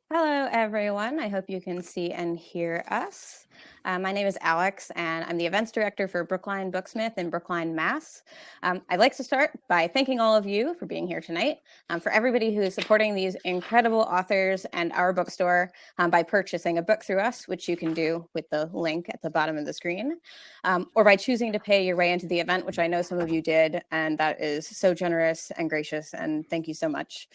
Hello, everyone. I hope you can see and hear us. My name is Alex, and I'm the events director for Brookline Booksmith in Brookline, Mass. I'd like to start by thanking all of you for being here tonight, for everybody who is supporting these incredible authors and our bookstore by purchasing a book through us, which you can do with the link at the bottom of the screen, or by choosing to pay your way into the event, which I know some of you did, and that is so generous and gracious, and thank you so much.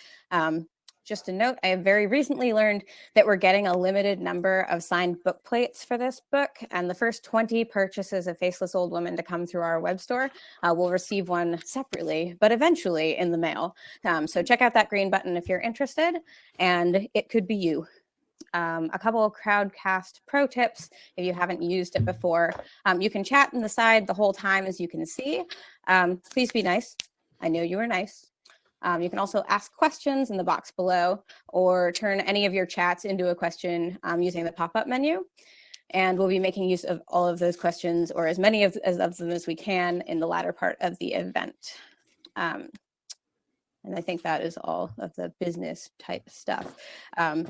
Just a note, I have very recently learned that we're getting a limited number of signed book plates for this book, and the first 20 purchases of Faceless Old Women to come through our web store will receive one separately, but eventually in the mail. So check out that green button if you're interested, and it could be you. A couple of Crowdcast pro tips if you haven't used it before. You can chat on the side the whole time, as you can see. Please be nice. I know you are nice. You can also ask questions in the box below or turn any of your chats into a question using the pop-up menu. And we'll be making use of all of those questions or as many of them as we can in the latter part of the event. And I think that is all of the business type stuff. I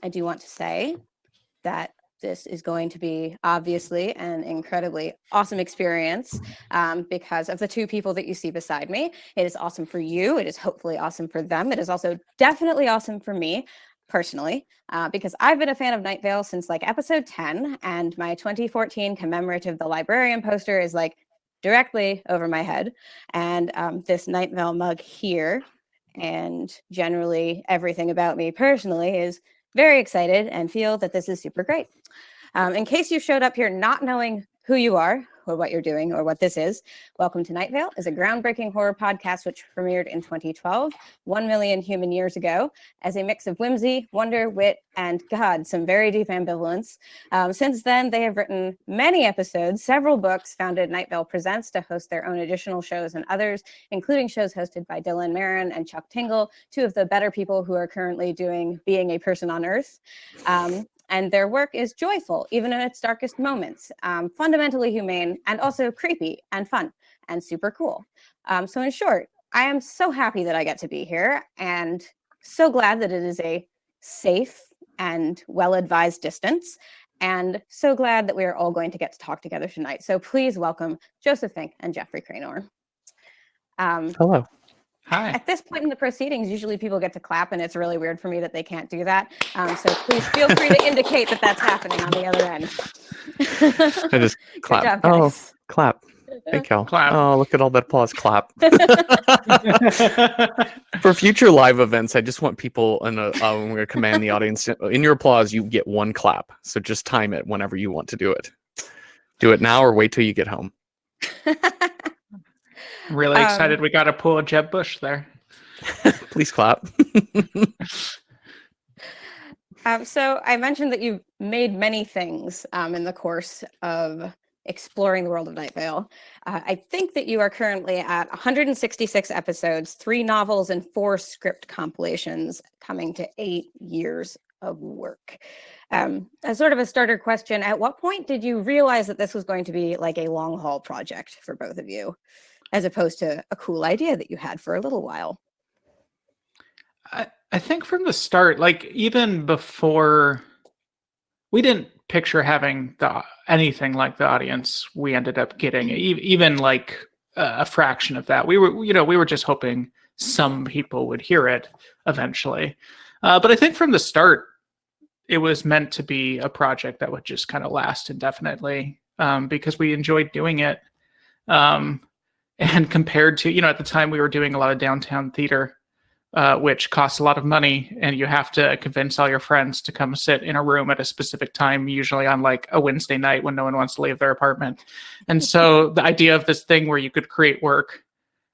do want to say that this is going to be obviously an incredibly awesome experience because of the two people that you see beside me. It is awesome for you. It is hopefully awesome for them. It is also definitely awesome for me personally because I've been a fan of Night Vale since like episode 10, and my 2014 commemorative The Librarian poster is like directly over my head. And this Night Vale mug here and generally everything about me personally is very excited and feel that this is super great. In case you showed up here not knowing who you are or what you're doing or what this is, welcome to Night Vale is a groundbreaking horror podcast which premiered in 2012, 1 million human years ago, as a mix of whimsy, wonder, wit, and God, some very deep ambivalence. Since then, they have written many episodes, several books, founded Night Vale Presents to host their own additional shows and others, including shows hosted by Dylan Marin and Chuck Tingle, two of the better people who are currently doing Being a Person on Earth. And their work is joyful, even in its darkest moments, fundamentally humane, and also creepy and fun and super cool. So in short, I am so happy that I get to be here and so glad that it is a safe and well-advised distance, and so glad that we are all going to get to talk together tonight. So please welcome Joseph Fink and Jeffrey Cranor. Hello. Hi. At this point in the proceedings, usually people get to clap, and it's really weird for me that they can't do that. So please feel free to indicate that that's happening on the other end. I just clap. Job, oh, clap. Thank you. Clap. Oh, look at all that applause. Clap. For future live events, I just want people, and I'm going to command the audience, in your applause, you get one clap. So just time it whenever you want to do it. Do it now or wait till you get home. Really excited we got to pull a Jeb Bush there. Please clap. So I mentioned that you've made many things in the course of exploring the world of Night Vale. I think that you are currently at 166 episodes, 3 novels, and 4 script compilations, coming to 8 years of work. As sort of a starter question, at what point did you realize that this was going to be like a long haul project for both of you, as opposed to a cool idea that you had for a little while? I think from the start, like even before, we didn't picture having anything like the audience we ended up getting, even like a fraction of that. We were just hoping some people would hear it eventually. But I think from the start, it was meant to be a project that would just kind of last indefinitely because we enjoyed doing it. And compared to, at the time we were doing a lot of downtown theater, which costs a lot of money, and you have to convince all your friends to come sit in a room at a specific time, usually on like a Wednesday night when no one wants to leave their apartment. And so the idea of this thing where you could create work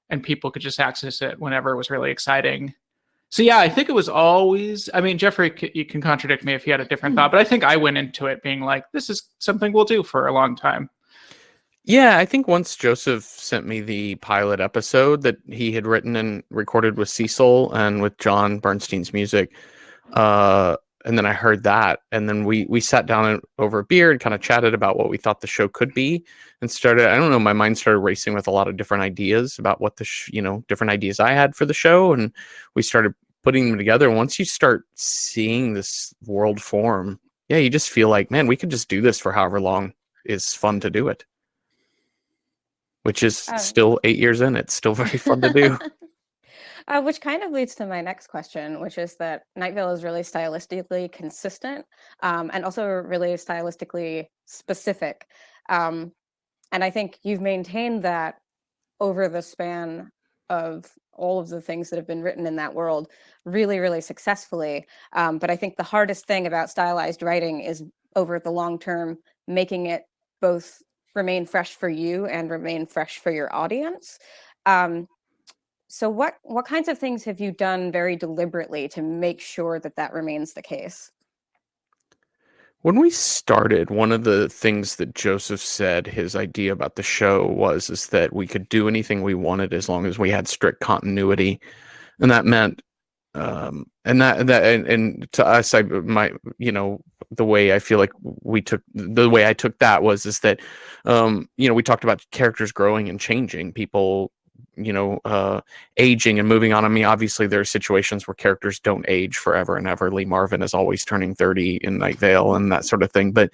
and people could just access it whenever was really exciting. So yeah, I think it was always, Jeffrey, you can contradict me if you had a different thought, but I think I went into it being like, this is something we'll do for a long time. Yeah, I think once Joseph sent me the pilot episode that he had written and recorded with Cecil and with John Bernstein's music, and then I heard that, and then we sat down over a beer and kind of chatted about what we thought the show could be, and started, I don't know, my mind started racing with a lot of different ideas about what different ideas I had for the show, and we started putting them together. Once you start seeing this world form, yeah, you just feel like, man, we could just do this for however long is fun to do it. Which is still 8 years in. It's still very fun to do. Which kind of leads to my next question, which is that Night Vale is really stylistically consistent, and also really stylistically specific. And I think you've maintained that over the span of all of the things that have been written in that world really, really successfully. But I think the hardest thing about stylized writing is over the long term, making it both remain fresh for you and remain fresh for your audience. So what kinds of things have you done very deliberately to make sure that that remains the case? When we started, one of the things that Joseph said, his idea about the show is that we could do anything we wanted as long as we had strict continuity. And that meant, and to us, the way I feel like the way I took that is that, we talked about characters growing and changing, people, aging and moving on. I mean, obviously there are situations where characters don't age forever and ever. Lee Marvin is always turning 30 in Night Vale and that sort of thing. But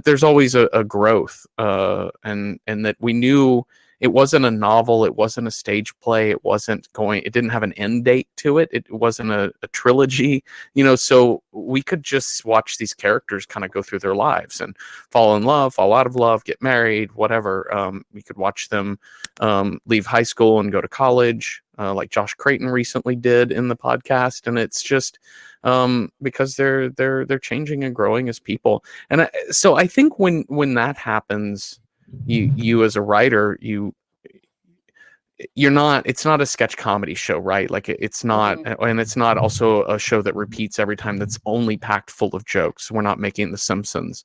there's always a growth, and that we knew it wasn't a novel, it wasn't a stage play, it didn't have an end date to it. It wasn't a trilogy, so we could just watch these characters kind of go through their lives and fall in love, fall out of love, get married, whatever. We could watch them leave high school and go to college, like Josh Creighton recently did in the podcast. And it's just because they're changing and growing as people. And so I think when that happens, you as a writer, it's not a sketch comedy show, right? Like it's not, and it's not also a show that repeats every time, that's only packed full of jokes. We're not making The Simpsons,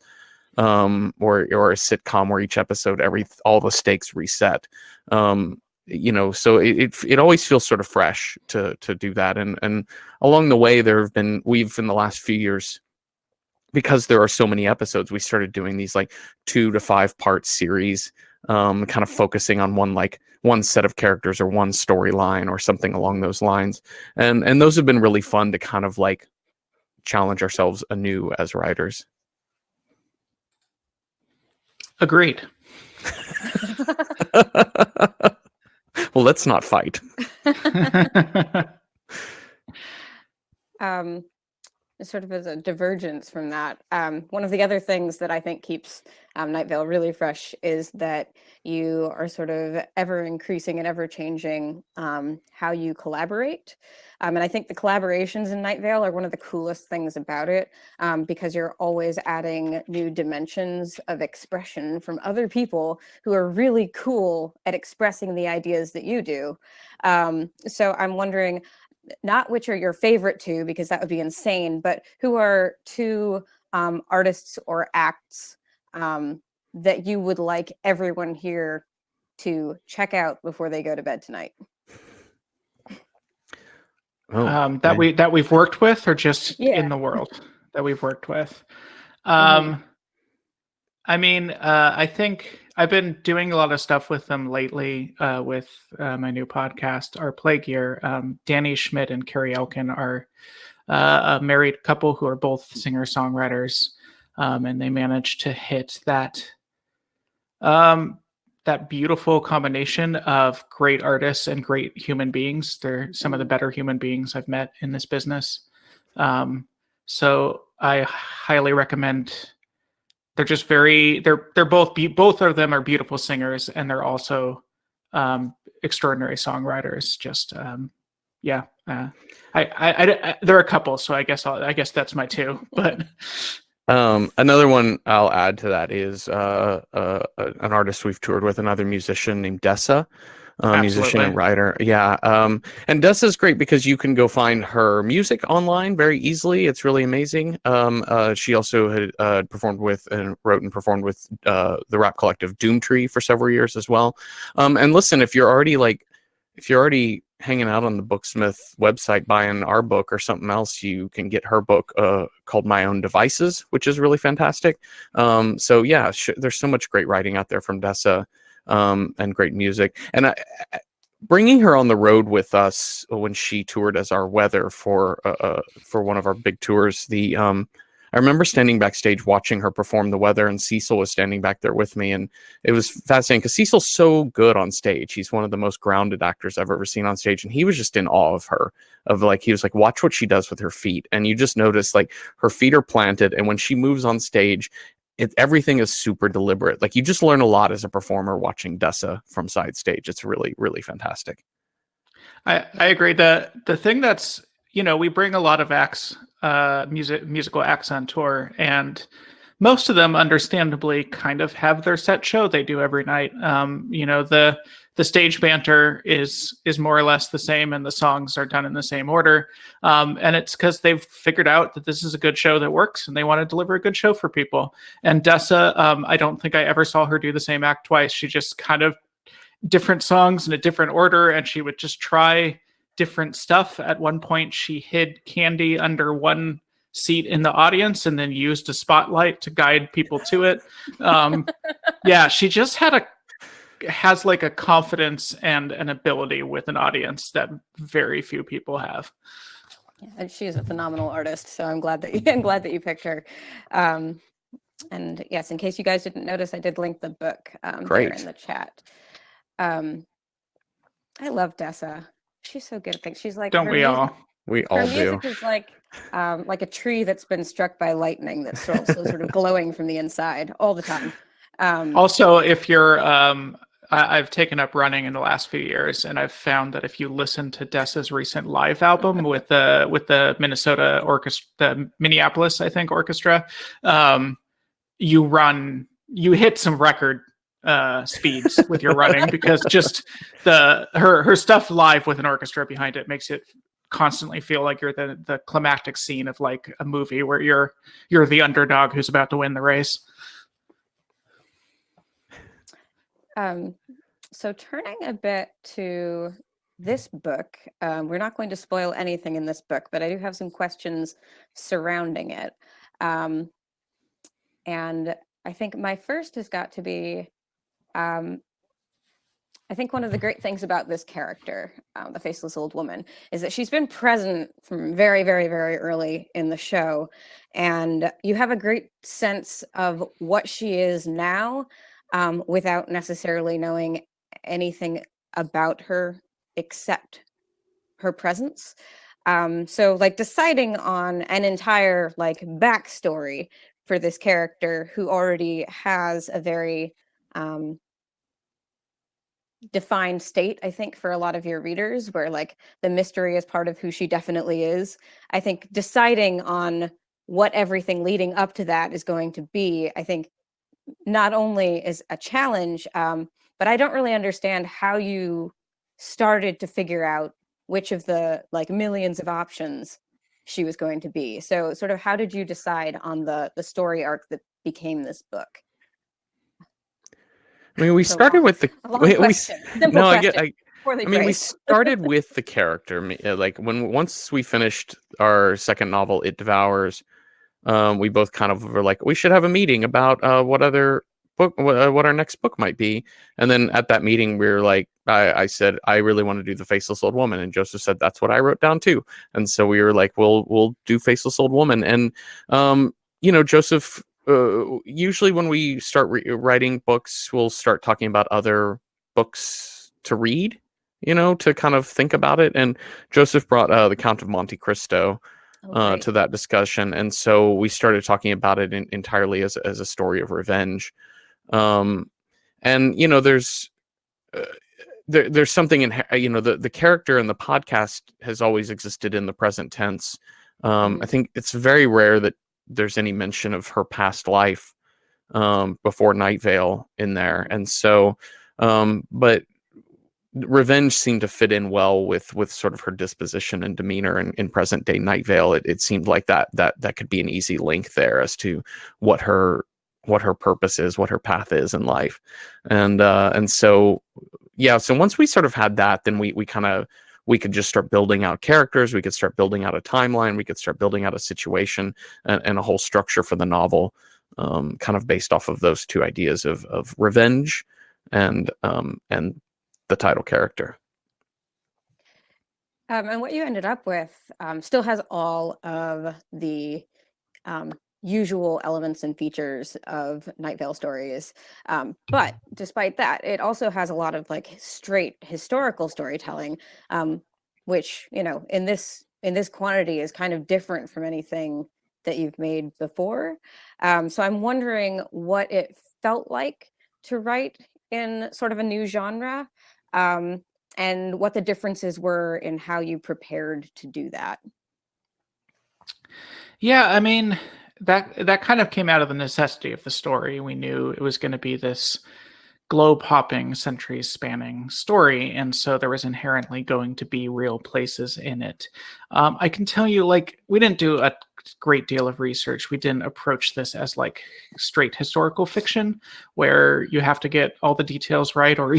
or a sitcom where each episode, all the stakes reset. So it always feels sort of fresh to do that. And along the way, we've in the last few years, because there are so many episodes, we started doing these like 2 to 5 part series, kind of focusing on one set of characters or one storyline or something along those lines. And those have been really fun to kind of like challenge ourselves anew as writers. Agreed. Well, let's not fight. Sort of as a divergence from that, one of the other things that I think keeps Night Vale really fresh is that you are sort of ever increasing and ever changing how you collaborate. And I think the collaborations in Night Vale are one of the coolest things about it, because you're always adding new dimensions of expression from other people who are really cool at expressing the ideas that you do. So I'm wondering, not which are your favorite two, because that would be insane, but who are two artists or acts that you would like everyone here to check out before they go to bed tonight? That we've worked with, or just in the world that we've worked with? I mean, I think I've been doing a lot of stuff with them lately, with my new podcast, Our Play Gear. Danny Schmidt and Carrie Elkin are a married couple who are both singer-songwriters, and they managed to hit that beautiful combination of great artists and great human beings. They're some of the better human beings I've met in this business. So I highly recommend. They're just they're both of them are beautiful singers, and they're also extraordinary songwriters. Just they're a couple, so I guess that's my two. But another one I'll add to that is an artist we've toured with, another musician named Dessa. Musician and writer. Yeah. And Dessa's great because you can go find her music online very easily. It's really amazing. She also had performed with and wrote and performed with the rap collective Doomtree for several years as well. And listen, if you're already hanging out on the Booksmith website buying our book or something else, you can get her book called My Own Devices, which is really fantastic. So yeah, there's so much great writing out there from Dessa. And great music. And bringing her on the road with us when she toured as our weather for one of our big tours. I remember standing backstage watching her perform the weather, and Cecil was standing back there with me, and it was fascinating because Cecil's so good on stage. He's one of the most grounded actors I've ever seen on stage, and he was just in awe of her. He was like, watch what she does with her feet, and you just notice like her feet are planted, and when she moves on stage, everything is super deliberate. Like, you just learn a lot as a performer watching Dessa from side stage. It's really, really fantastic. I agree. The thing that's, we bring a lot of acts, musical acts on tour, and most of them understandably kind of have their set show they do every night. The stage banter is more or less the same, and the songs are done in the same order. And it's because they've figured out that this is a good show that works, and they want to deliver a good show for people. And Dessa, I don't think I ever saw her do the same act twice. She just kind of different songs in a different order, and she would just try different stuff. At one point, she hid candy under one seat in the audience and then used a spotlight to guide people to it. Yeah, she just has like a confidence and an ability with an audience that very few people have. Yeah, and she is a phenomenal artist, so I'm glad that you picked her. And yes, in case you guys didn't notice, I did link the book there in the chat. I love Dessa. She's so good at things. She's like, don't we all? We all do. Her music is like a tree that's been struck by lightning that's so sort of glowing from the inside all the time. Also, if you're, I've taken up running in the last few years, and I've found that if you listen to Dessa's recent live album with the Minnesota orchestra, the Minneapolis, I think, orchestra, you hit some record speeds with your running, because just her stuff live with an orchestra behind it makes it constantly feel like you're the climactic scene of like a movie where you're the underdog who's about to win the race. So turning a bit to this book, we're not going to spoil anything in this book, but I do have some questions surrounding it. And I think my first has got to be, I think one of the great things about this character, the faceless old woman, is that she's been present from very, very, very early in the show. And you have a great sense of what she is now, without necessarily knowing anything about her except her presence. So like deciding on an entire like backstory for this character who already has a very defined state, I think, for a lot of your readers, where like the mystery is part of who she definitely is. I think deciding on what everything leading up to that is going to be, I think, not only is a challenge, but I don't really understand how you started to figure out which of the like millions of options she was going to be. So sort of how did you decide on the story arc that became this book? I mean, we started with the we started with the character. Like once we finished our second novel, It Devours, we both kind of were like, we should have a meeting about what our next book might be. And then at that meeting, we were like, I said, I really want to do The Faceless Old Woman, and Joseph said, that's what I wrote down too. And so we were like, we'll do Faceless Old Woman. And Joseph. Usually when we start writing books, we'll start talking about other books to read, to kind of think about it. And Joseph brought The Count of Monte Cristo to that discussion. And so we started talking about it entirely as a story of revenge. And, there's something in, the character in the podcast has always existed in the present tense. I think it's very rare that there's any mention of her past life before Night Vale in there. And so, but revenge seemed to fit in well with sort of her disposition and demeanor in present day Night Vale. It seemed like that could be an easy link there as to what her purpose is, what her path is in life. And so, yeah, so once we sort of had that, then we could just start building out characters. We could start building out a timeline. We could start building out a situation and a whole structure for the novel, kind of based off of those two ideas of revenge and the title character. And what you ended up with still has all of the usual elements and features of Night Vale stories. But despite that, it also has a lot of like straight historical storytelling, which, you know, in this quantity is kind of different from anything that you've made before. So I'm wondering what it felt like to write in sort of a new genre, and what the differences were in how you prepared to do that. Yeah, I mean, that kind of came out of the necessity of the story. We knew it was going to be this globe hopping, centuries spanning story, and so there was inherently going to be real places in it. I can tell you, like, we didn't do a great deal of research. We didn't approach this as like straight historical fiction where you have to get all the details right, or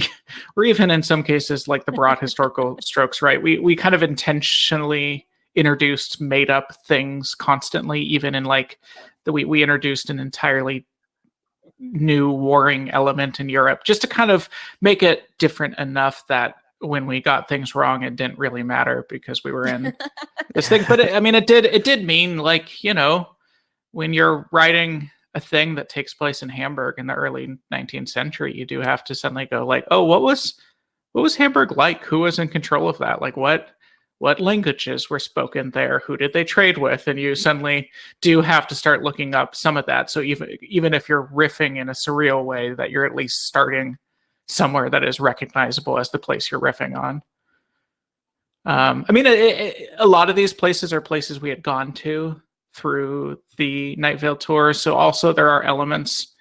even in some cases like the broad historical strokes right. We kind of intentionally introduced made up things constantly, even in like we introduced an entirely new warring element in Europe just to kind of make it different enough that when we got things wrong, it didn't really matter because we were in this thing. But it did mean, like, you know, when you're writing a thing that takes place in Hamburg in the early 19th century, you do have to suddenly go like, oh, what was Hamburg like? Who was in control of that? Like what languages were spoken there? Who did they trade with? And you suddenly do have to start looking up some of that. So even if you're riffing in a surreal way, that you're at least starting somewhere that is recognizable as the place you're riffing on. A lot of these places are places we had gone to through the Night Vale tour. So also there are elements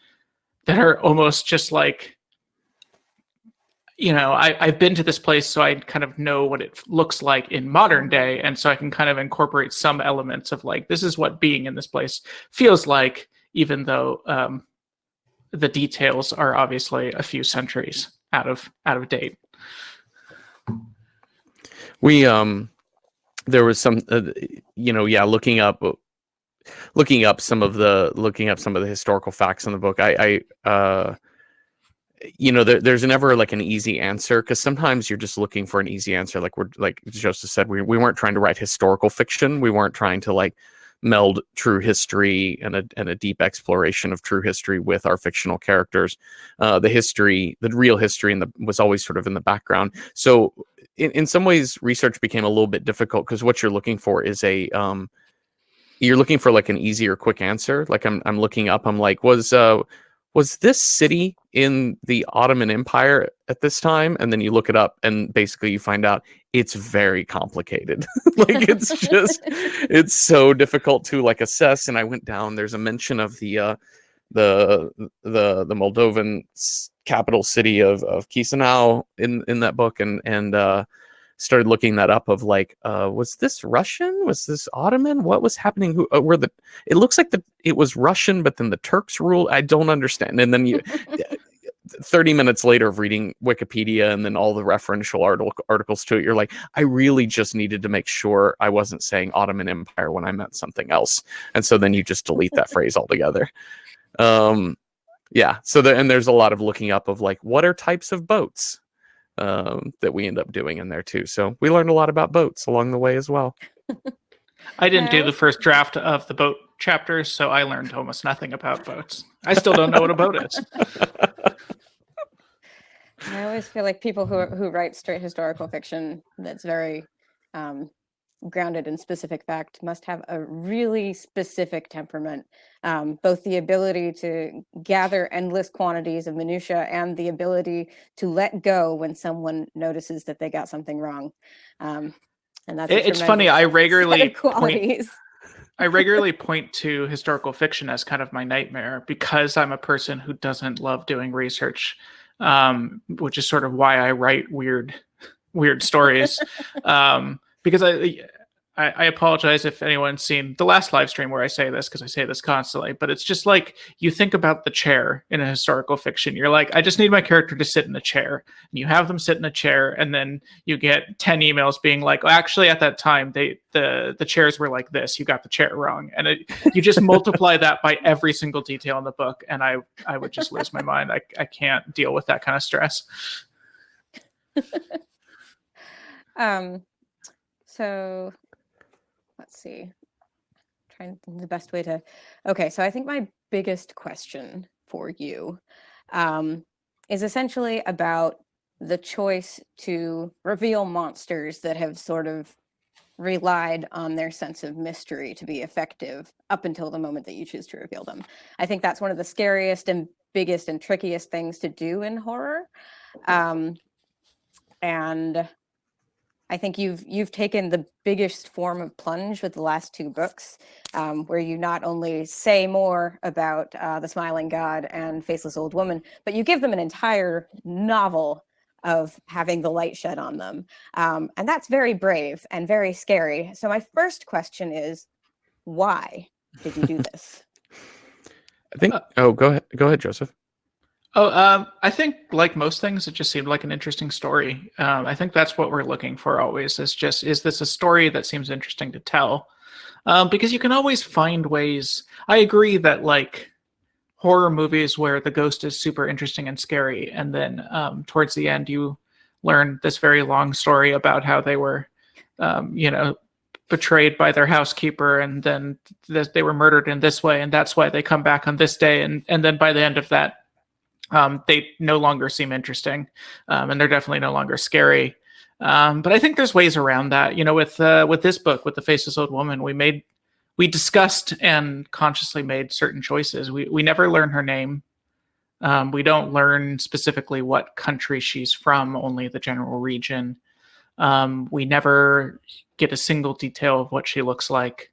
that are almost just like, you know, I've been to this place, so I kind of know what it looks like in modern day. And so I can kind of incorporate some elements of like, this is what being in this place feels like, even though the details are obviously a few centuries out of date. We there was some looking up some of the historical facts in the book. There's never like an easy answer, because sometimes you're just looking for an easy answer. Like Joseph said, we weren't trying to write historical fiction. We weren't trying to like meld true history and a deep exploration of true history with our fictional characters. The real history was always sort of in the background. So in some ways, research became a little bit difficult, because what you're looking for is you're looking for like an easy or quick answer. Like I'm looking up, I'm like, was this city in the Ottoman Empire at this time? And then you look it up, and basically you find out it's very complicated. Like it's so difficult to like assess. And I went down, there's a mention of the Moldovan capital city of Chisinau in that book, and started looking that up of like, was this Russian? Was this Ottoman? What was happening? It looks like it was Russian, but then the Turks ruled. I don't understand. And then 30 minutes later of reading Wikipedia and then all the referential articles to it, you're like, I really just needed to make sure I wasn't saying Ottoman Empire when I meant something else. And so then you just delete that phrase altogether. Yeah. So there's a lot of looking up of like, what are types of boats? That we end up doing in there too. So we learned a lot about boats along the way as well. I didn't do the first draft of the boat chapters, so I learned almost nothing about boats. I still don't know what a boat is. I always feel like people who write straight historical fiction that's very grounded in specific fact must have a really specific temperament, both the ability to gather endless quantities of minutia and the ability to let go when someone notices that they got something wrong. And that's it's funny. I regularly qualities. point to historical fiction as kind of my nightmare, because I'm a person who doesn't love doing research, which is sort of why I write weird stories. Because I apologize if anyone's seen the last live stream where I say this, because I say this constantly, but it's just like, you think about the chair in a historical fiction. You're like, I just need my character to sit in a chair. And you have them sit in a chair, and then you get 10 emails being like, oh, actually at that time the chairs were like this. You got the chair wrong. And you just multiply that by every single detail in the book, and I would just lose my mind. I can't deal with that kind of stress. So let's see. Trying to think the best way to. Okay, so I think my biggest question for you is essentially about the choice to reveal monsters that have sort of relied on their sense of mystery to be effective up until the moment that you choose to reveal them. I think that's one of the scariest and biggest and trickiest things to do in horror. And I think you've taken the biggest form of plunge with the last two books, where you not only say more about the Smiling God and Faceless Old Woman, but you give them an entire novel of having the light shed on them. And that's very brave and very scary. So my first question is, why did you do this? I think. Go ahead, Joseph. I think like most things, it just seemed like an interesting story. I think that's what we're looking for always. Is this a story that seems interesting to tell? Because you can always find ways. I agree that like horror movies where the ghost is super interesting and scary, and then towards the end you learn this very long story about how they were, betrayed by their housekeeper, and then they were murdered in this way, and that's why they come back on this day, and then by the end of that. They no longer seem interesting, and they're definitely no longer scary. But I think there's ways around that. With this book, with the Faceless Old Woman, we discussed and consciously made certain choices. We never learn her name. We don't learn specifically what country she's from, only the general region. We never get a single detail of what she looks like.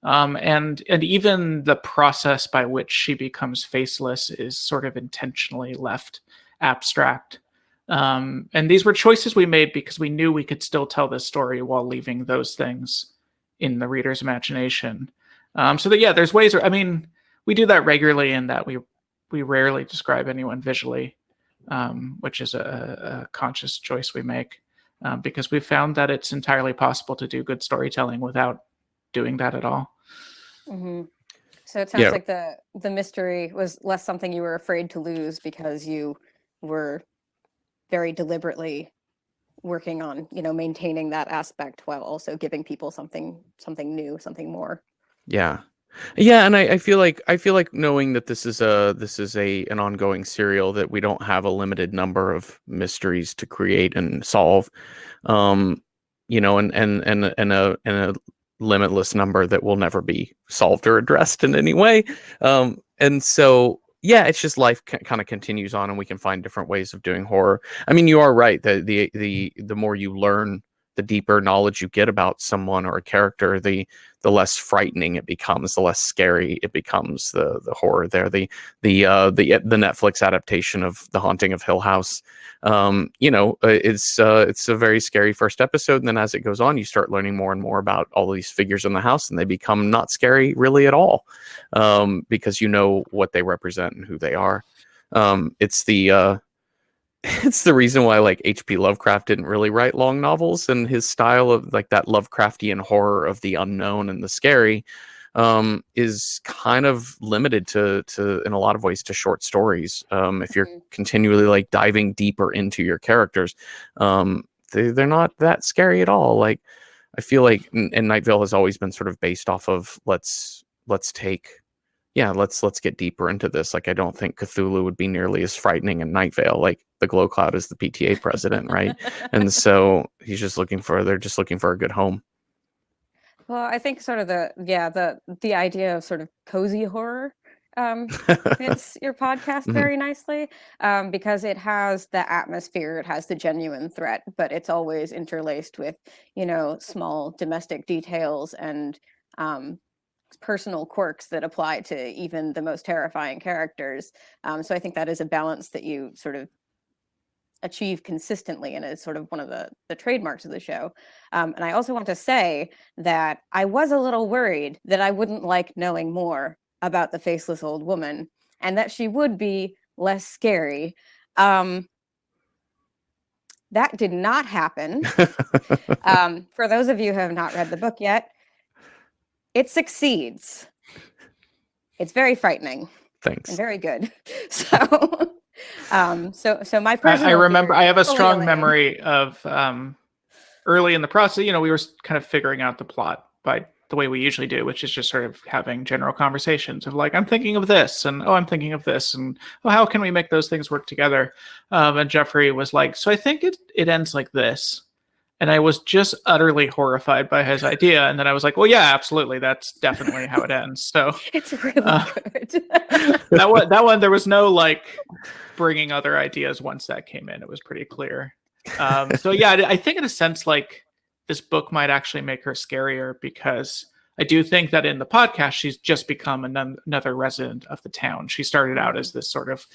And even the process by which she becomes faceless is sort of intentionally left abstract. And these were choices we made because we knew we could still tell this story while leaving those things in the reader's imagination. So that, yeah, there's ways. We do that regularly in that we rarely describe anyone visually, which is a conscious choice we make because we found that it's entirely possible to do good storytelling without doing that at all. Mm-hmm. So it sounds like the mystery was less something you were afraid to lose because you were very deliberately working on, maintaining that aspect while also giving people something new, something more. Yeah. And I feel like knowing that this is an ongoing serial, that we don't have a limited number of mysteries to create and solve, and a limitless number that will never be solved or addressed in any way. And so, yeah, it's just life kind of continues on, and we can find different ways of doing horror. I mean, you are right that the more you learn, the deeper knowledge you get about someone or a character, the less frightening it becomes, the less scary it becomes. The horror there, the Netflix adaptation of The Haunting of Hill House, it's a very scary first episode, and then as it goes on, you start learning more and more about all these figures in the house, and they become not scary really at all, because you know what they represent and who they are. It's the reason why like H.P. Lovecraft didn't really write long novels, and his style of like that Lovecraftian horror of the unknown and the scary is kind of limited to in a lot of ways to short stories. If you're continually like diving deeper into your characters, they're not that scary at all. Like I feel like and Night Vale has always been sort of based off of let's get deeper into this. Like I don't think Cthulhu would be nearly as frightening in Night Vale. Like the Glow Cloud is the PTA president, right? And so they're just looking for a good home. Well, I think sort of the idea of sort of cozy horror fits your podcast very nicely, because it has the atmosphere, it has the genuine threat, but it's always interlaced with, small domestic details and personal quirks that apply to even the most terrifying characters. So I think that is a balance that you sort of achieve consistently, and is sort of one of the trademarks of the show. And I also want to say that I was a little worried that I wouldn't like knowing more about the Faceless Old Woman and that she would be less scary. That did not happen. For those of you who have not read the book yet, it succeeds. It's very frightening. Thanks. And very good. So my personal I remember. I have a strong alien. memory of early in the process, we were kind of figuring out the plot by the way we usually do, which is just sort of having general conversations of like, I'm thinking of this, and I'm thinking of this, and how can we make those things work together? And Jeffrey was like, so I think it ends like this. And I was just utterly horrified by his idea. And then I was like, well, yeah, absolutely. That's definitely how it ends. So It's really good. that one, there was no like bringing other ideas once that came in. It was pretty clear. So yeah, I think in a sense, like this book might actually make her scarier, because I do think that in the podcast, she's just become another resident of the town. She started out as this sort of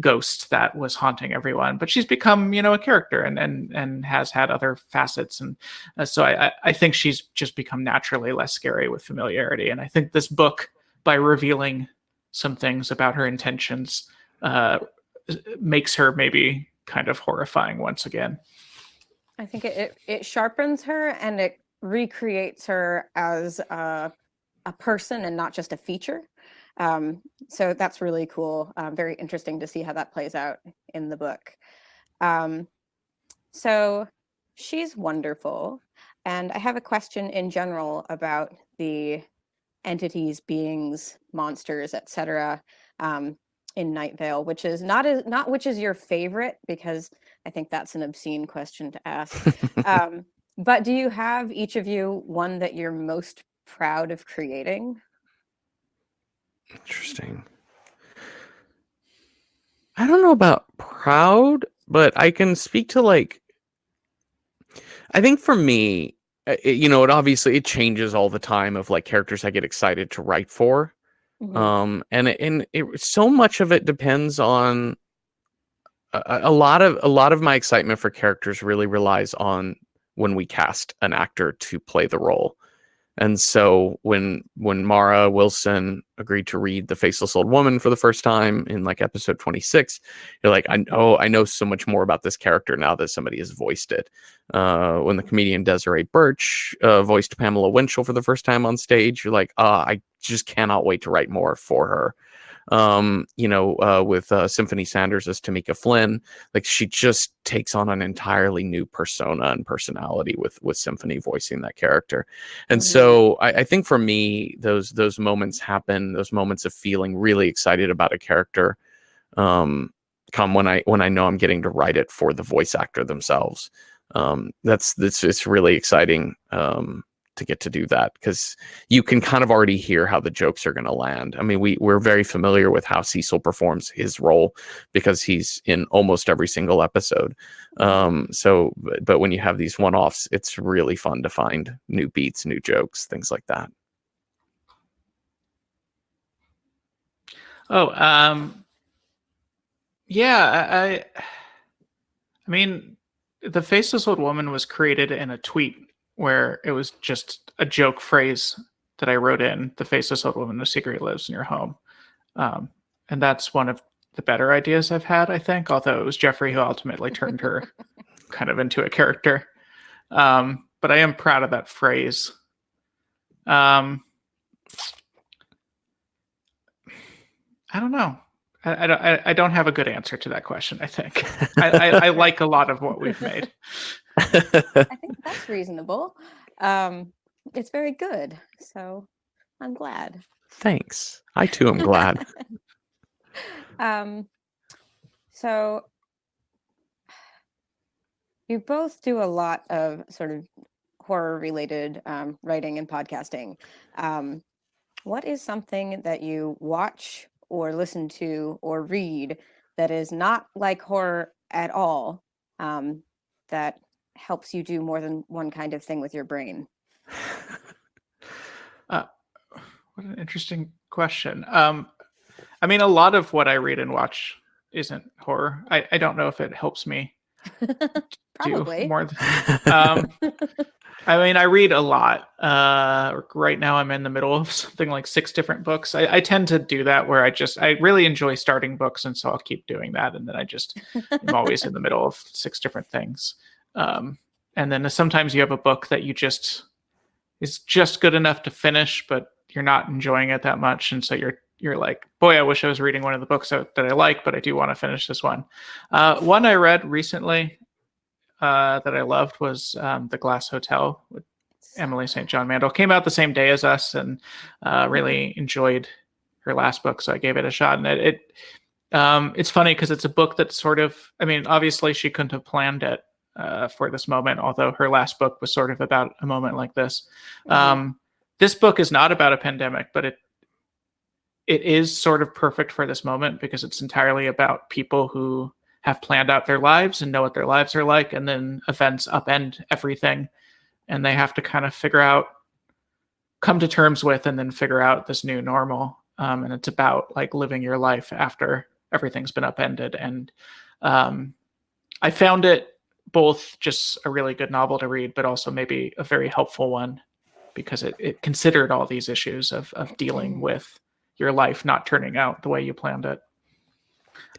ghost that was haunting everyone, but she's become, a character and has had other facets. And so I think she's just become naturally less scary with familiarity. And I think this book, by revealing some things about her intentions, makes her maybe kind of horrifying once again. I think it sharpens her, and it recreates her as a person and not just a feature. So that's really cool. Very interesting to see how that plays out in the book. So she's wonderful. And I have a question in general about the entities, beings, monsters, etc. In Night Vale, which is not which is your favorite, because I think that's an obscene question to ask. But do you have, each of you, one that you're most proud of creating? Interesting. I don't know about proud, but I can speak to like, I think for me, it obviously it changes all the time of like characters I get excited to write for. Mm-hmm. And so much of it depends on a lot of my excitement for characters really relies on when we cast an actor to play the role. And so when Mara Wilson agreed to read The Faceless Old Woman for the first time in like episode 26, you're like, I know so much more about this character now that somebody has voiced it. When the comedian Desiree Birch voiced Pamela Winchell for the first time on stage, you're like, I just cannot wait to write more for her. With Symphony Sanders as Tamika Flynn, like she just takes on an entirely new persona and personality with Symphony voicing that character. And so I think for me, those moments happen, those moments of feeling really excited about a character, come when I know I'm getting to write it for the voice actor themselves. It's really exciting to get to do that, because you can kind of already hear how the jokes are going to land. I mean, we're very familiar with how Cecil performs his role because he's in almost every single episode. But when you have these one-offs, it's really fun to find new beats, new jokes, things like that. Yeah, I mean, The Faceless Old Woman was created in a tweet where it was just a joke phrase that I wrote in: "The faceless old woman who secretly lives in your home." And that's one of the better ideas I've had, I think, although it was Jeffrey who ultimately turned her kind of into a character. But I am proud of that phrase. I don't know. I don't have a good answer to that question, I think. I like a lot of what we've made. I think that's reasonable. It's very good. So I'm glad. Thanks. I too am glad. So you both do a lot of sort of horror related writing and podcasting. What is something that you watch or listen to or read that is not like horror at all, that helps you do more than one kind of thing with your brain? What an interesting question. I mean, a lot of what I read and watch isn't horror. I don't know if it helps me do more. I mean, I read a lot. Right now I'm in the middle of something like 6 different books. I tend to do that where I really enjoy starting books, and so I'll keep doing that. And then I'm always in the middle of 6 different things. And then sometimes you have a book that is just good enough to finish, but you're not enjoying it that much. And so you're like, boy, I wish I was reading one of the books that I like, but I do want to finish this one. One I read recently, that I loved was The Glass Hotel with Emily St. John Mandel. Came out the same day as us, and really enjoyed her last book, so I gave it a shot. And it's funny because it's a book that sort of, I mean, obviously she couldn't have planned it for this moment, although her last book was sort of about a moment like this. This book is not about a pandemic, but it is sort of perfect for this moment because it's entirely about people who have planned out their lives and know what their lives are like, and then events upend everything, and they have to kind of come to terms with, and then figure out this new normal. And it's about like living your life after everything's been upended. And I found it both just a really good novel to read, but also maybe a very helpful one because it considered all these issues of dealing with your life not turning out the way you planned it.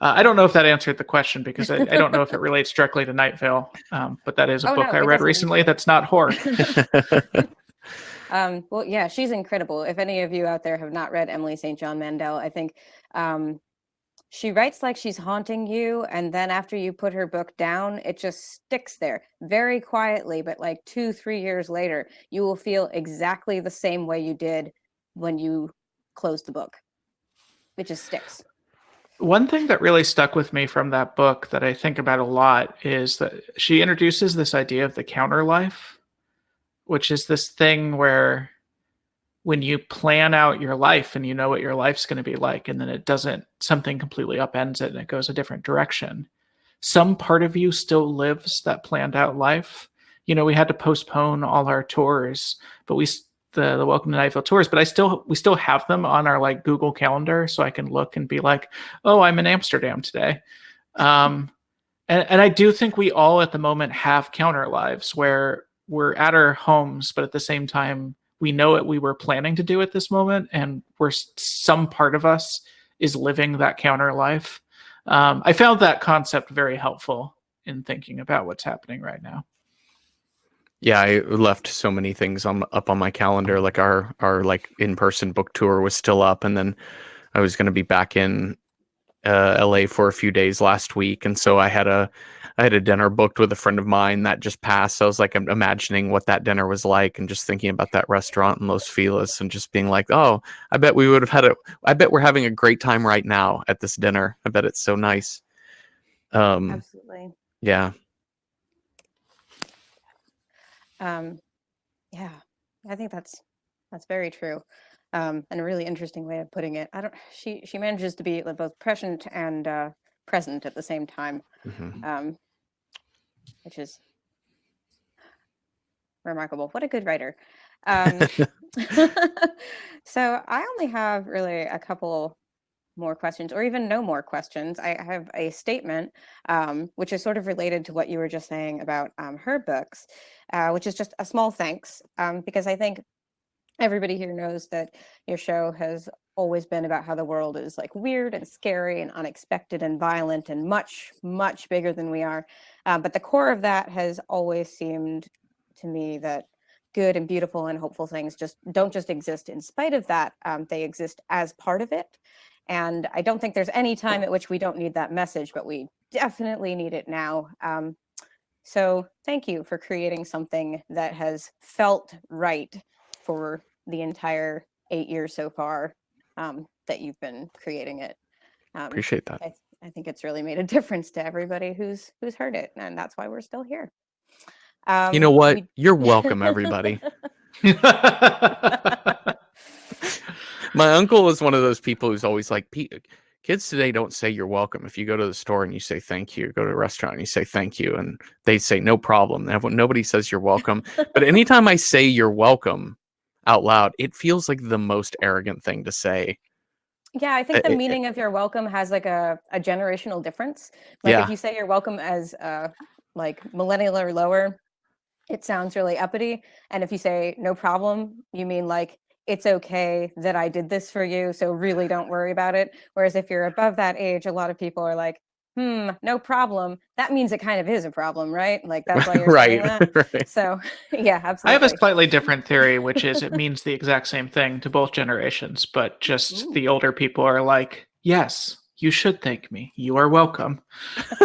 I don't know if that answered the question because I don't know if it relates directly to Night Vale, but that is a book I read recently that's not horror. Well, yeah, she's incredible. If any of you out there have not read Emily St. John Mandel, I think she writes like she's haunting you, and then after you put her book down, it just sticks there very quietly, but like 2-3 years later, you will feel exactly the same way you did when you closed the book. It just sticks. One thing that really stuck with me from that book that I think about a lot is that she introduces this idea of the counter life, which is this thing where when you plan out your life and you know what your life's going to be like, and then something completely upends it and it goes a different direction. Some part of you still lives that planned out life. You know, we had to postpone all our tours, but the Welcome to Nightvale tours, but we still have them on our like Google Calendar, so I can look and be like, oh, I'm in Amsterdam today. And I do think we all at the moment have counter lives where we're at our homes, but at the same time, we know what we were planning to do at this moment, and some part of us is living that counter life. I found that concept very helpful in thinking about what's happening right now. Yeah, I left so many things up on my calendar. Like our like in-person book tour was still up, and then I was going to be back in LA for a few days last week, and so I had a dinner booked with a friend of mine that just passed. So I was like, I'm imagining what that dinner was like, and just thinking about that restaurant in Los Feliz, and just being like, oh, I bet we would have I bet we're having a great time right now at this dinner. I bet it's so nice. Absolutely. Yeah. Yeah, I think that's very true, and a really interesting way of putting it. She manages to be both prescient and present at the same time, which is remarkable. What a good writer. So I only have really a couple more questions, or even no more questions. I have a statement, which is sort of related to what you were just saying about her books, which is just a small thanks, because I think everybody here knows that your show has always been about how the world is like weird and scary and unexpected and violent and much, much bigger than we are. But the core of that has always seemed to me that good and beautiful and hopeful things don't just exist in spite of that. They exist as part of it. And I don't think there's any time at which we don't need that message, but we definitely need it now. So thank you for creating something that has felt right for the entire 8 years so far that you've been creating it. Appreciate that. I think it's really made a difference to everybody who's heard it, and that's why we're still here. You know what? You're welcome, everybody. My uncle is one of those people who's always like, kids today don't say you're welcome. If you go to the store and you say thank you, go to a restaurant and you say thank you, and they say no problem. Nobody says you're welcome. But anytime I say you're welcome out loud, it feels like the most arrogant thing to say. Yeah, I think the meaning of you're welcome has like a generational difference. Like if you say you're welcome as like millennial or lower, it sounds really uppity. And if you say no problem, you mean like, it's okay that I did this for you, so really don't worry about it. Whereas if you're above that age, a lot of people are like, no problem. That means it kind of is a problem, right? Like that's why you're saying that. Right. So yeah, absolutely. I have a slightly different theory, which is it means the exact same thing to both generations, but just the older people are like, yes, you should thank me. You are welcome.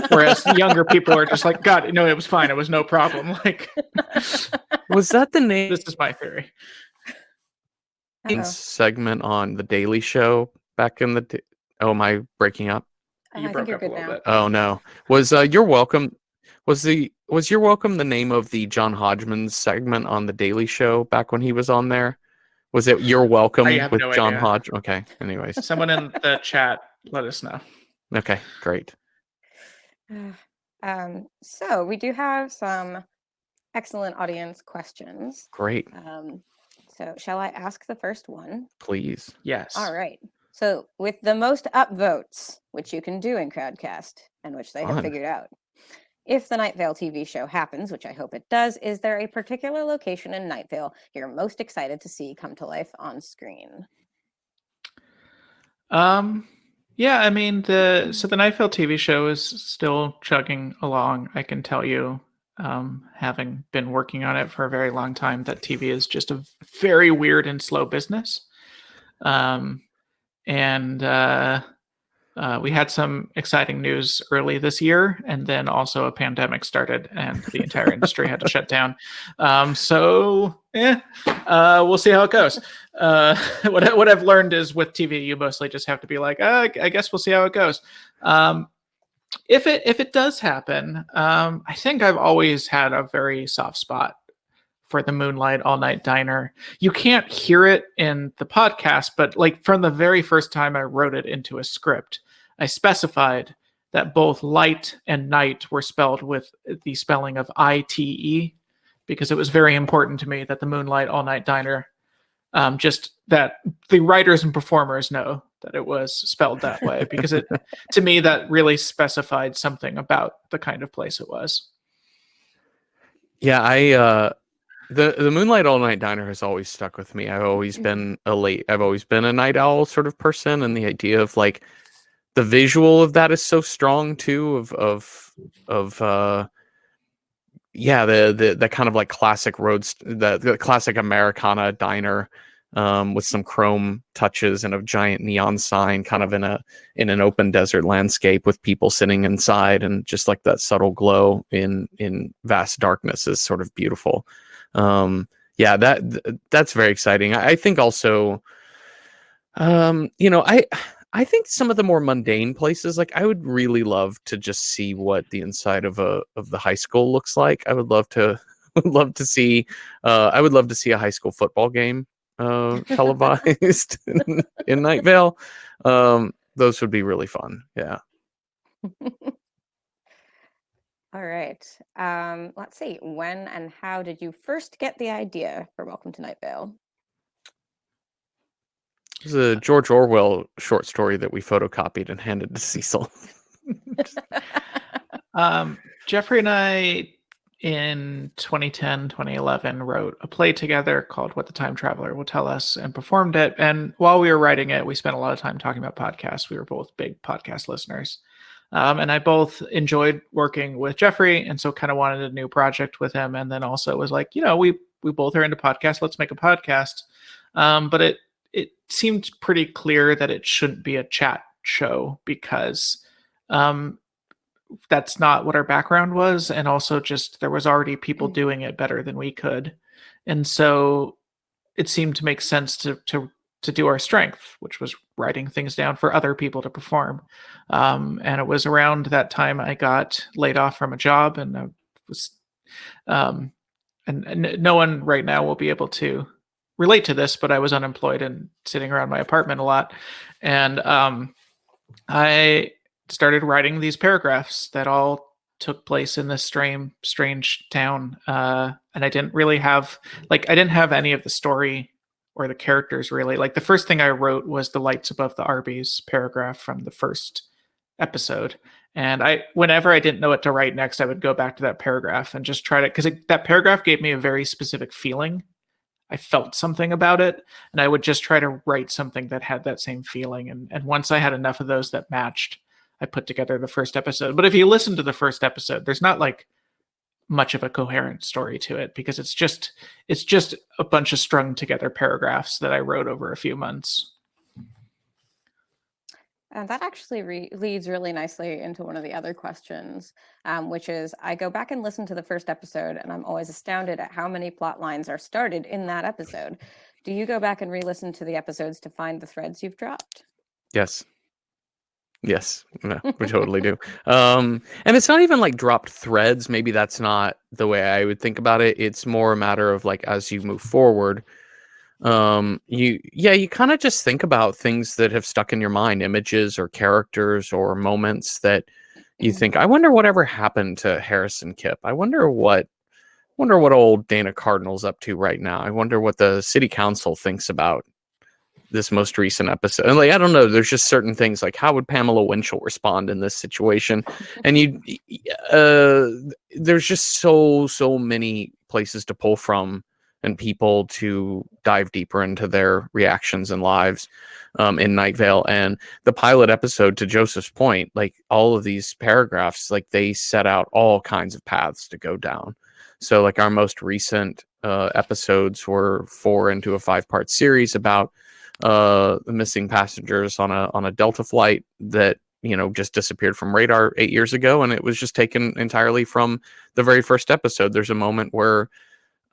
Whereas the younger people are just like, God, no, it was fine. It was no problem. Like, Was that the name this is my theory. Uh-oh. segment on The Daily Show back in the oh, am I breaking up? You I broke think you're up a good little now. bit. Oh no. Was You're Welcome was You're Welcome the name of the John Hodgman's segment on The Daily Show back when he was on there? Was it You're Welcome I have with no John idea. Hodge? Okay. Anyways. Someone in the chat, let us know. Okay, great. So we do have some excellent audience questions. Great. So shall I ask the first one? Please. Yes. All right. So with the most upvotes, which you can do in Crowdcast, and which they have Fun. figured out, if the Night Vale TV show happens, which I hope it does, is there a particular location in Night Vale you're most excited to see come to life on screen? Yeah, I mean the Night Vale TV show is still chugging along. I can tell you, having been working on it for a very long time, that TV is just a very weird and slow business. We had some exciting news early this year, and then also a pandemic started, and the entire industry had to shut down. We'll see how it goes. What I've learned is with TV, you mostly just have to be like, I guess we'll see how it goes. If it does happen, I think I've always had a very soft spot for the Moonlight All Night Diner. You can't hear it in the podcast, but like from the very first time I wrote it into a script, I specified that both light and night were spelled with the spelling of ITE, because it was very important to me that the Moonlight All Night Diner, just that the writers and performers know that it was spelled that way, because it, to me, that really specified something about the kind of place it was. Yeah, the Moonlight All Night Diner has always stuck with me. I've always been a night owl sort of person, and the idea of like the visual of that is so strong too. The kind of like classic the classic Americana diner, with some chrome touches and a giant neon sign, kind of in an open desert landscape with people sitting inside, and just like that subtle glow in vast darkness is sort of beautiful. That's very exciting. I think also, I think some of the more mundane places, like I would really love to just see what the inside of the high school looks like. I would love to see a high school football game televised in Night Vale. Those would be really fun. Yeah. All right. Let's see. When and how did you first get the idea for Welcome to Night Vale? It was a George Orwell short story that we photocopied and handed to Cecil. Jeffrey and I, in 2010, 2011, wrote a play together called What the Time Traveler Will Tell Us, and performed it. And while we were writing it, we spent a lot of time talking about podcasts. We were both big podcast listeners. And I both enjoyed working with Jeffrey, and so kind of wanted a new project with him. And then also was like, we both are into podcasts. Let's make a podcast. But it seemed pretty clear that it shouldn't be a chat show, because that's not what our background was. And also just there was already people doing it better than we could. And so it seemed to make sense to do our strength, which was writing things down for other people to perform. And it was around that time I got laid off from a job, and I was, and no one right now will be able to relate to this, but I was unemployed and sitting around my apartment a lot. And I started writing these paragraphs that all took place in this strange town. And I didn't really have, I didn't have any of the story or the characters really. Like the first thing I wrote was the lights above the Arby's paragraph from the first episode. And whenever I didn't know what to write next, I would go back to that paragraph and just try to, because that paragraph gave me a very specific feeling. I felt something about it, and I would just try to write something that had that same feeling. And once I had enough of those that matched, I put together the first episode. But if you listen to the first episode, there's not like much of a coherent story to it, because it's just a bunch of strung together paragraphs that I wrote over a few months. And that actually leads really nicely into one of the other questions, which is I go back and listen to the first episode, and I'm always astounded at how many plot lines are started in that episode. Do you go back and re-listen to the episodes to find the threads you've dropped? Yes. Yes, yeah, we totally do. And it's not even like dropped threads. Maybe that's not the way I would think about it. It's more a matter of like as you move forward, you kind of just think about things that have stuck in your mind, images or characters or moments that you think, I wonder whatever happened to Harrison Kip. I wonder what old Dana Cardinal's up to right now. I wonder what the city council thinks about this most recent episode. And like, I don't know, there's just certain things like how would Pamela Winchell respond in this situation? And there's just so many places to pull from and people to dive deeper into their reactions and lives in Night Vale. And the pilot episode, to Joseph's point, like all of these paragraphs, like they set out all kinds of paths to go down. So like our most recent episodes were 4 into a 5-part series about the missing passengers on a Delta flight that just disappeared from radar 8 years ago, and it was just taken entirely from the very first episode. There's a moment where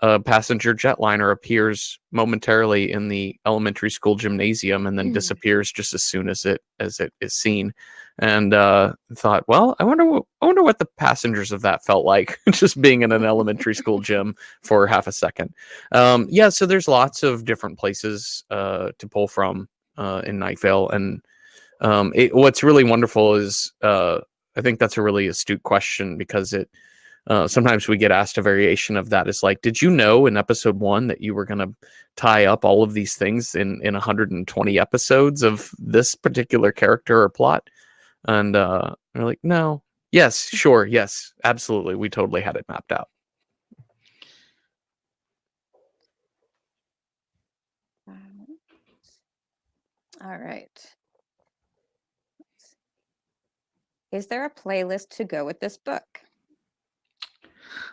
a passenger jetliner appears momentarily in the elementary school gymnasium and then disappears just as soon as it is seen. And thought, well, I wonder what the passengers of that felt like just being in an elementary school gym for half a second. So there's lots of different places to pull from in Night Vale, and what's really wonderful is I think that's a really astute question, because it sometimes we get asked a variation of that. It's like, did you know in episode 1 that you were going to tie up all of these things in 120 episodes of this particular character or plot? And they're like, no. Yes, sure. Yes, absolutely. We totally had it mapped out. All right. Is there a playlist to go with this book?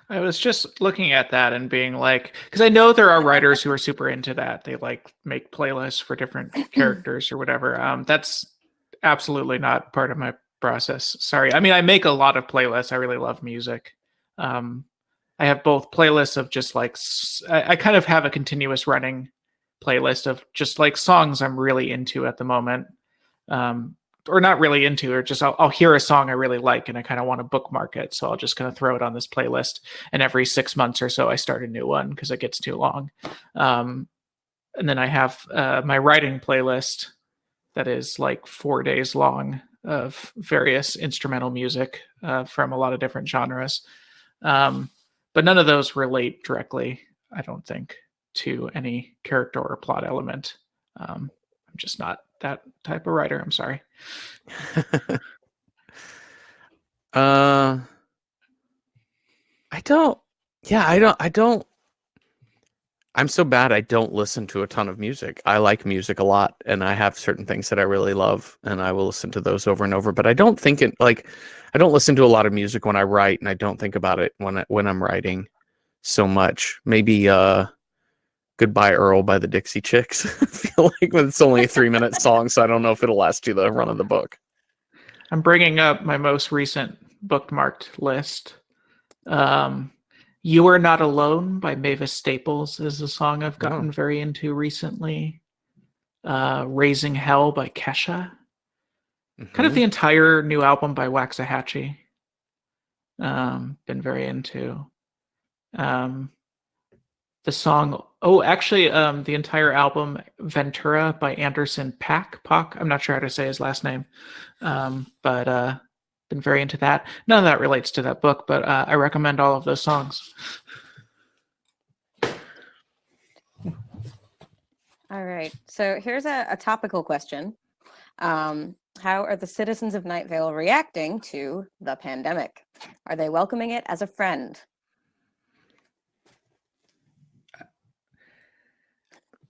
I was just looking at that and being like, because I know there are writers who are super into that. They like make playlists for different characters or whatever. That's absolutely not part of my process. Sorry. I mean, I make a lot of playlists. I really love music. I have both playlists of just like, I kind of have a continuous running playlist of just like songs I'm really into at the moment. Or not really into, or just I'll hear a song I really like and I kind of want to bookmark it. So I'll just kind of throw it on this playlist. And every 6 months or so, I start a new one because it gets too long. And then I have my writing playlist that is like 4 days long of various instrumental music from a lot of different genres. But none of those relate directly, I don't think, to any character or plot element. I'm just not that type of writer. I'm sorry. I don't. I'm so bad. I don't listen to a ton of music. I like music a lot, and I have certain things that I really love, and I will listen to those over and over. But I don't think it like I don't listen to a lot of music when I write, and I don't think about it when I'm writing so much. Maybe Goodbye Earl by the Dixie Chicks. I feel like it's only a 3-minute song, so I don't know if it'll last you the run of the book. I'm bringing up my most recent bookmarked list. You Are Not Alone by Mavis Staples is a song I've gotten very into recently. Raising Hell by Kesha. Kind of the entire new album by Waxahachie. Been very into. The song, the entire album Ventura by Anderson .Paak. I'm not sure how to say his last name, but been very into that. None of that relates to that book, but I recommend all of those songs. All right, so here's a topical question. How are the citizens of Night Vale reacting to the pandemic? Are they welcoming it as a friend?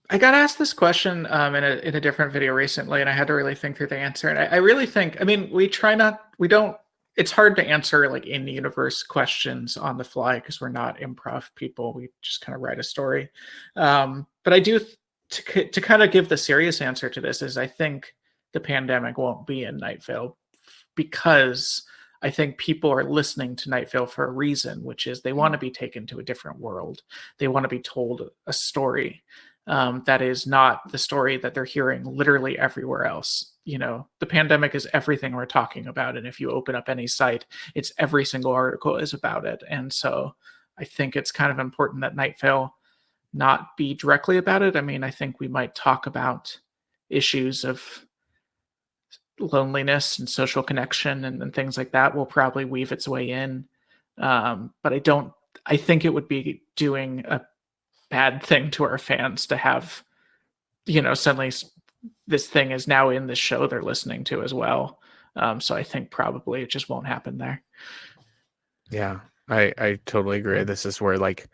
I got asked this question in a different video recently, and I had to really think through the answer. And I really think, I mean, it's hard to answer like in-universe questions on the fly because we're not improv people. We just kind of write a story. But I do, to kind of give the serious answer to this, is I think the pandemic won't be in Night Vale, because I think people are listening to Night Vale for a reason, which is they want to be taken to a different world. They want to be told a story that is not the story that they're hearing literally everywhere else. You know, the pandemic is everything we're talking about. And if you open up any site, it's every single article is about it. And so I think it's kind of important that Night Vale not be directly about it. I mean, I think we might talk about issues of loneliness and social connection and things like that will probably weave its way in. But I think it would be doing a bad thing to our fans to have, you know, suddenly this thing is now in the show they're listening to as well. So I think probably it just won't happen there. Yeah, I totally agree. This is where like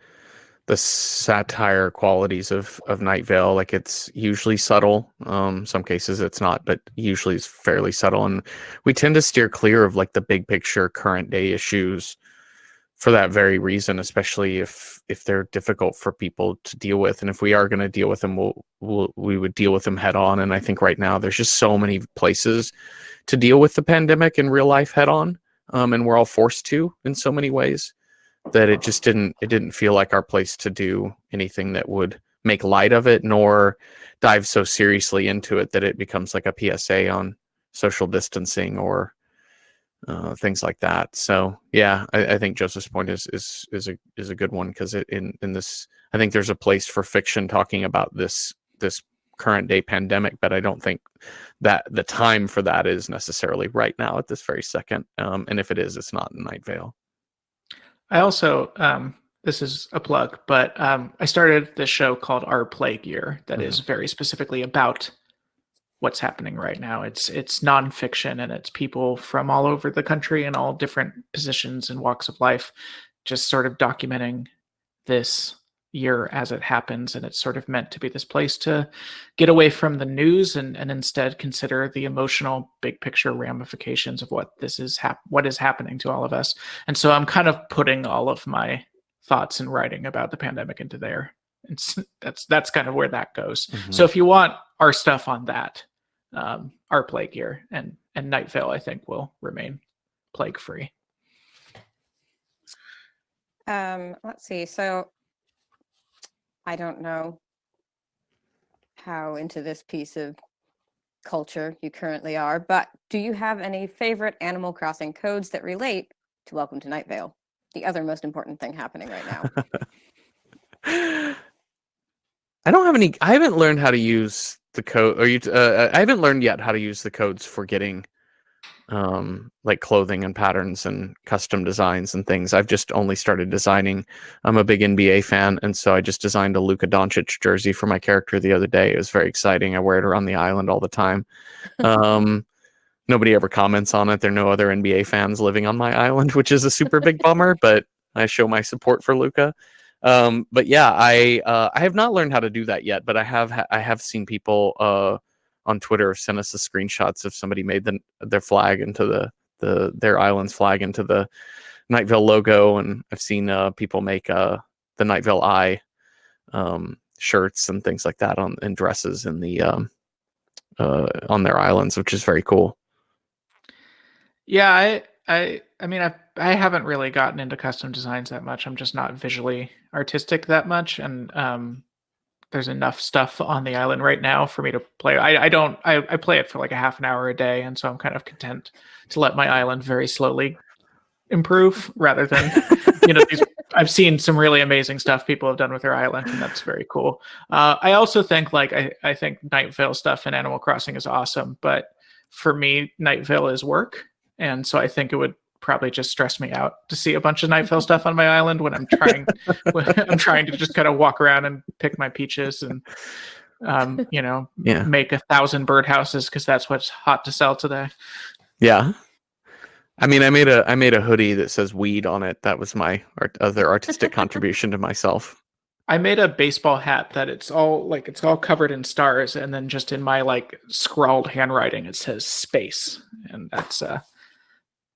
the satire qualities of Night Vale, like it's usually subtle. Some cases it's not, but usually it's fairly subtle. And we tend to steer clear of like the big picture current day issues for that very reason, especially if they're difficult for people to deal with. And if we are going to deal with them, we would deal with them head on. And I think right now there's just so many places to deal with the pandemic in real life head on. And we're all forced to in so many ways that it didn't feel like our place to do anything that would make light of it, nor dive so seriously into it that it becomes like a PSA on social distancing or things like that. So yeah, I think Joseph's point is a good one, because in this, I think there's a place for fiction talking about this current day pandemic, but I don't think that the time for that is necessarily right now at this very second. And if it is, it's not in Night Vale. I also, this is a plug, but I started this show called Our Plague Year that is very specifically about what's happening right now. It's nonfiction, and it's people from all over the country and all different positions and walks of life, just sort of documenting this year as it happens. And it's sort of meant to be this place to get away from the news and instead consider the emotional big picture ramifications of what what is happening to all of us. And so I'm kind of putting all of my thoughts and writing about the pandemic into there. And that's kind of where that goes. So if you want our stuff on that, Our Plague Year and Night Vale, I think, will remain plague free. Let's see. So I don't know how into this piece of culture you currently are, but do you have any favorite Animal Crossing codes that relate to Welcome to Night Vale, the other most important thing happening right now? I don't have any. I haven't learned how to use the code, or I haven't learned yet how to use the codes for getting like clothing and patterns and custom designs and things. I've just only started designing. I'm a big NBA fan, and so I just designed a Luka Doncic jersey for my character the other day. It was very exciting. I wear it around the island all the time. Nobody ever comments on it. There are no other NBA fans living on my island, which is a super big bummer, but I show my support for Luka. But yeah, I have not learned how to do that yet, but I have seen people on Twitter send us the screenshots of somebody made their flag into their island's flag into the Night Vale logo, and I've seen people make the Night Vale eye shirts and things like that in dresses in the on their islands, which is very cool. Yeah, I mean, I haven't really gotten into custom designs that much. I'm just not visually artistic that much, and there's enough stuff on the island right now for me to play. I play it for like a half an hour a day, and so I'm kind of content to let my island very slowly improve rather than, I've seen some really amazing stuff people have done with their island, and that's very cool. I also think I think Night Vale stuff in Animal Crossing is awesome, but for me, Night Vale is work, and so I think it would probably just stress me out to see a bunch of Night Vale stuff on my island when I'm trying to just kind of walk around and pick my peaches and make 1,000 birdhouses because that's what's hot to sell today. Yeah. I mean, I made a hoodie that says weed on it. That was my other artistic contribution to myself. I made a baseball hat that it's all covered in stars, and then just in my scrawled handwriting it says space, and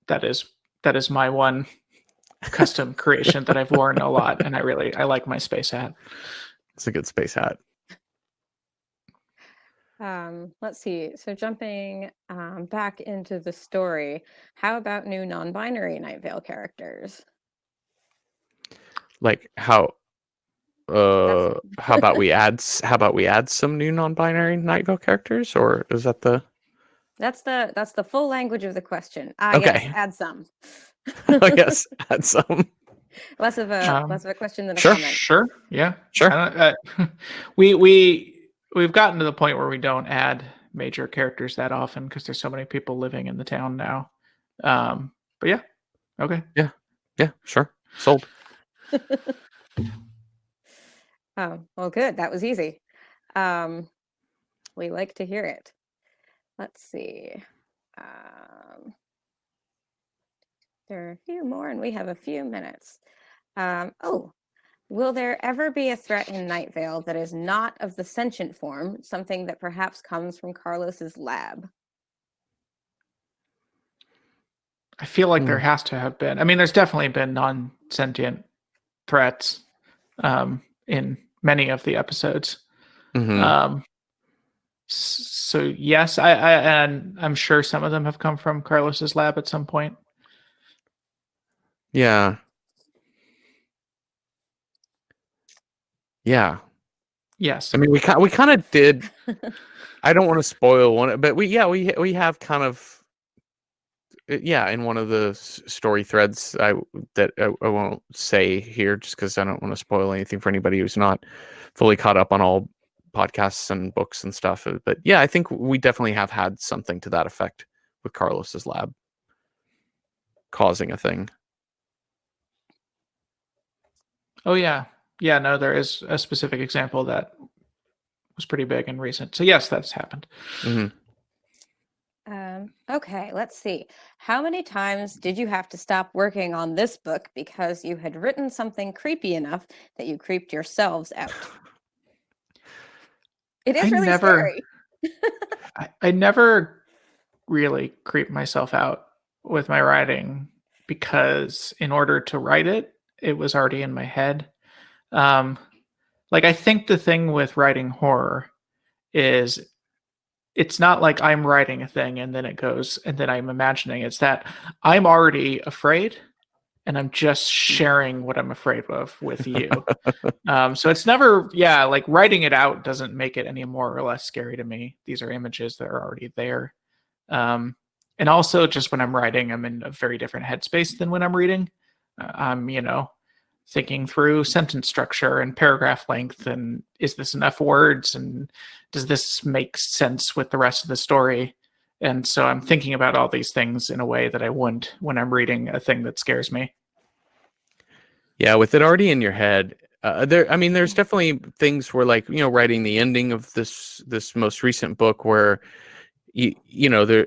that is my one custom creation that I've worn a lot, and I like my space hat. It's a good space hat. Let's see. So jumping back into the story, how about new non-binary Night Vale characters? Like how That's how about we add some new non-binary Nightvale characters, or is that the that's the full language of the question. Ah, yes, okay? add some. I guess add some. Less of Um, a question than a Sure. comment. Sure. Yeah. Sure. We've gotten to the point where we don't add major characters that often because there's so many people living in the town now. But yeah. Okay. Yeah, sure. Sold. Oh, well, good. That was easy. We like to hear it. Let's see. There are a few more, and we have a few minutes. Oh, will there ever be a threat in Night Vale that is not of the sentient form, something that perhaps comes from Carlos's lab? I feel like there has to have been. I mean, there's definitely been non-sentient threats in many of the episodes. Mhm. So yes, and I'm sure some of them have come from Carlos's lab at some point. Yeah. Yeah. Yes. I mean, we kind of did. I don't want to spoil one, but we have kind of in one of the story threads I won't say here just because I don't want to spoil anything for anybody who's not fully caught up on all podcasts and books and stuff. But yeah, I think we definitely have had something to that effect with Carlos's lab causing a thing. Oh yeah. Yeah, no, there is a specific example that was pretty big and recent. So yes, that's happened. Mm-hmm. Okay, let's see. How many times did you have to stop working on this book because you had written something creepy enough that you creeped yourselves out? It is really scary. I never really creeped myself out with my writing because in order to write it, it was already in my head. Like I think the thing with writing horror is it's not like I'm writing a thing and then it goes and then I'm imagining. It's that I'm already afraid and I'm just sharing what I'm afraid of with you. So it's never, like writing it out doesn't make it any more or less scary to me. These are images that are already there. And also just when I'm writing, I'm in a very different headspace than when I'm reading. I'm, thinking through sentence structure and paragraph length and is this enough words and does this make sense with the rest of the story? And so I'm thinking about all these things in a way that I wouldn't when I'm reading a thing that scares me. Yeah, with it already in your head, there's definitely things where, like, writing the ending of this most recent book where there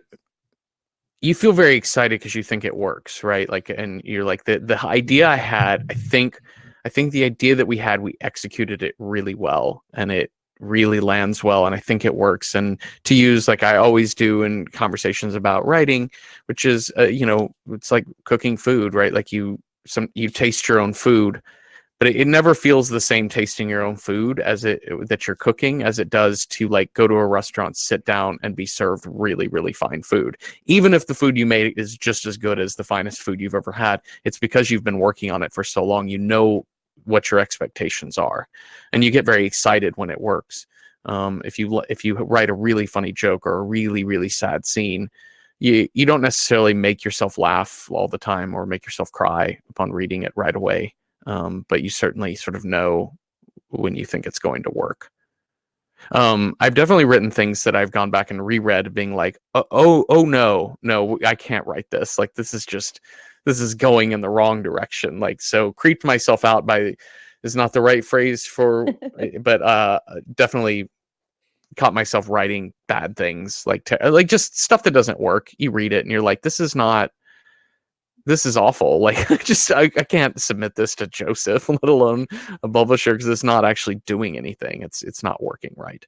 you feel very excited because you think it works, right? Like, and you're like the idea I had, I think the idea that we executed it really well, and it really lands well, and I think it works. And to use, like I always do in conversations about writing, which is it's like cooking food, right? Like you taste your own food, but it never feels the same tasting your own food that you're cooking as it does to, like, go to a restaurant, sit down, and be served really, really fine food. Even if the food you made is just as good as the finest food you've ever had, it's because you've been working on it for so long. You know what your expectations are, and you get very excited when it works. If you write a really funny joke or a really, really sad scene, you don't necessarily make yourself laugh all the time or make yourself cry upon reading it right away. But you certainly sort of know when you think it's going to work. I've definitely written things that I've gone back and reread being like, oh no, I can't write this. Like, this is going in the wrong direction. Like, so creeped myself out by is not the right phrase for, but definitely caught myself writing bad things, like just stuff that doesn't work. You read it and you're like, this is awful. Like, I can't submit this to Joseph, let alone a publisher, because it's not actually doing anything. It's not working right.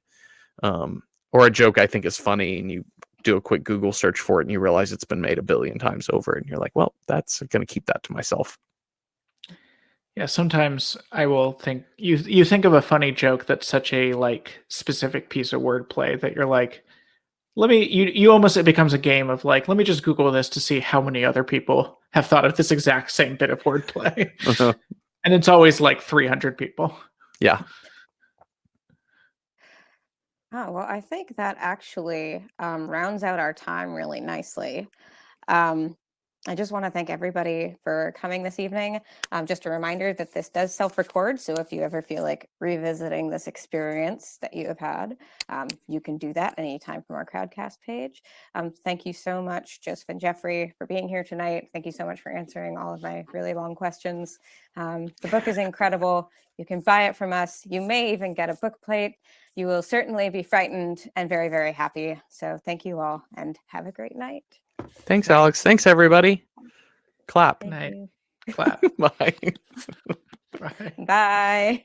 Or a joke I think is funny, and you do a quick Google search for it, and you realize it's been made a billion times over, and you're like, well, that's going to keep that to myself. Yeah, sometimes I will think you think of a funny joke that's such a like specific piece of wordplay that you're like, let me you almost it becomes a game of like, let me just Google this to see how many other people have thought of this exact same bit of wordplay. And it's always like 300 people. Yeah. Oh, well, I think that actually rounds out our time really nicely. Um, I just want to thank everybody for coming this evening. Just a reminder that this does self-record, so if you ever feel like revisiting this experience that you have had, you can do that anytime from our Crowdcast page. Thank you so much, Joseph and Jeffrey, for being here tonight. Thank you so much for answering all of my really long questions. The book is incredible. You can buy it from us. You may even get a book plate. You will certainly be frightened and very, very happy. So thank you all and have a great night. Thanks, Alex. Thanks, everybody. Clap. Thank Night. you. Clap. Bye. Bye. Bye.